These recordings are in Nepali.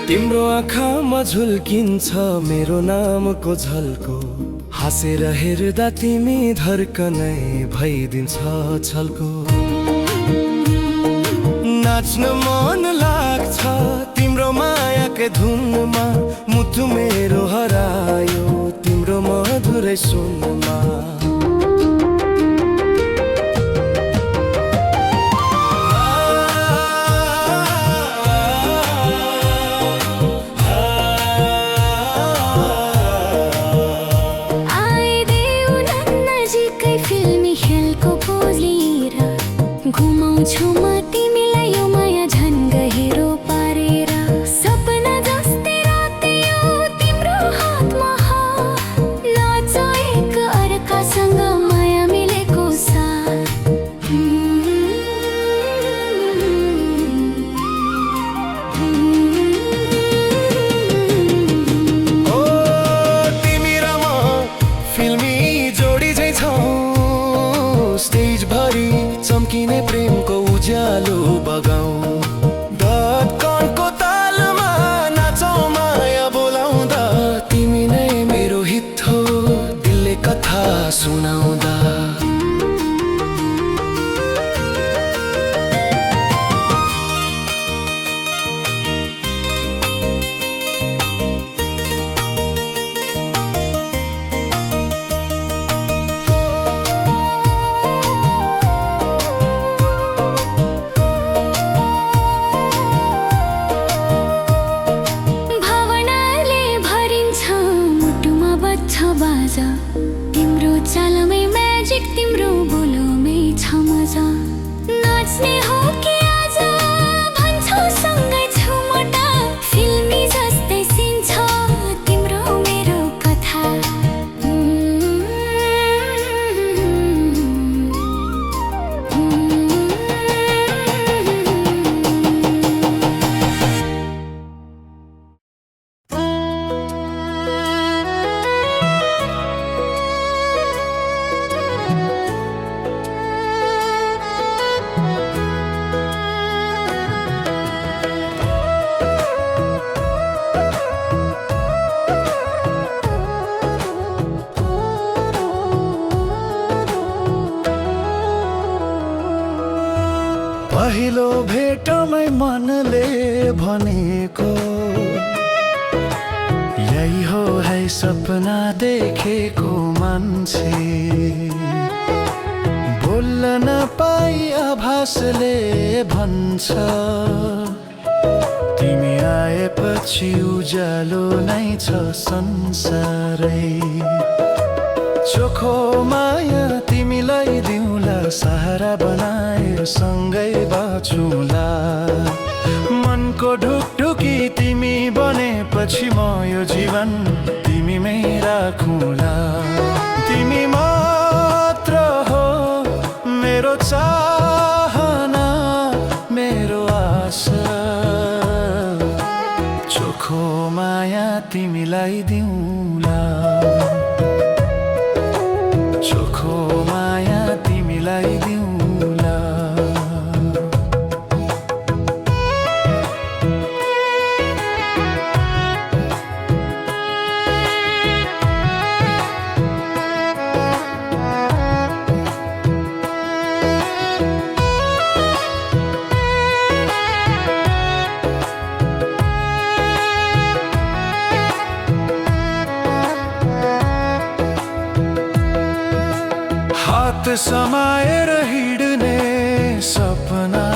तिम्रो आँखामा झुल्किन्छ मेरो नामको झल्को, हाँसेर हेर्दा तिमी धर्कनै भइदिन्छ छल्को। नाच्न मन लाग्छ तिम्रो मायाकै धुनमा, मुटु मेरो हरायो तिम्रो मधुरै सुनमा। घुमाउँछु म तिमीलाई यो माया झन् गहिरो पारेर, सपना जस्तै रात यो तिम्रो हातमा नाच एक अर्कासँग माया मिलेको साथ। ओ तिमी र म फिल्मी जोडी झै छौं, स्टेज भरि चम्किने प्रेमको उज्यालो बगाऊ। धड्कनको तालमा नाचौँ माया बोलाउँदा, तिमी नै मेरो हित हो दिलले कथा सुनाउँदा। तिम्रो चालमै म्याजिक, तिम्रो बोलोमै छ मजा। नाच्ने हो कि आज भन्छौ सँगै छौ म त, फिल्मी जस्तै सिन छ तिम्रो मेरो कथा। पहिलो भेटमै मनले भनेको, यही हो है सपना देखेको मान्छे। बोल्न नपाई आभासले भन्छ, तिमी आएपछि उज्यालो नै छ संसारै। चोखो माया तिमीलाई दिउँला, सहारा बनाएर सँगै बाँचौँला। मनको ढुकढुकी तिमी बनेपछि म यो जीवन तिमीमै राखौँला। तिमी मात्र हो मेरो चाहना, मेरो आशा। चोखो माया तिमीलाई दिउँला, चोखो माया तिमीलाई दिउँला। हात समाएर हिँड्ने सपना,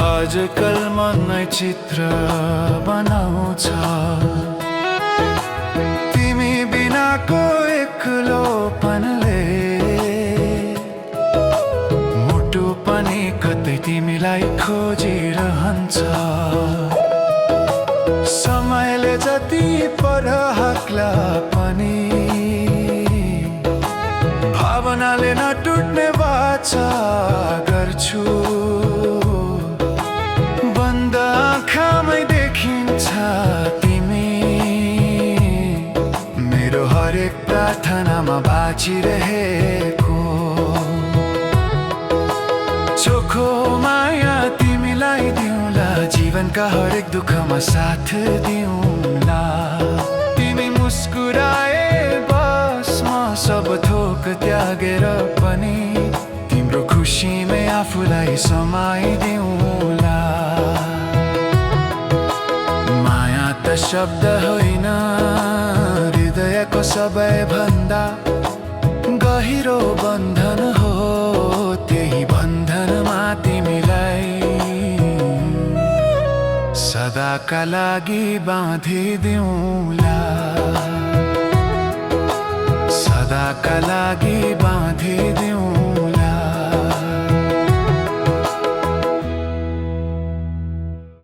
आजकल मनै चित्र बनाउँछ। तिमी बिनाको एक्लोपनले मुटु पनि कतै तिमीलाई खोजिरहन्छ। समयले जति पर हक्ला पनि भावनाले नटुट्ने वाचा गर्छु बन्द आँखामै देखिन्छ तिमी मेरो हरेक प्रार्थनामा बाँचिरहेको चोखो माया तिमीलाई दिउँला जीवनका हरेक दुःखमा साथ दिउँला तिमी मुस्कुराए बस म सब थोक त्यागेर पनि तिम्रो खुसीमै आफूलाई समाइदिउँला माया त शब्द होइन हृदयको सबैभन्दा गहिरो बन्धन हो त्यही बन्धनमा तिमीलाई सदाका लागि बाँधिदिउँला सदाका लागि बाँधिदिउँला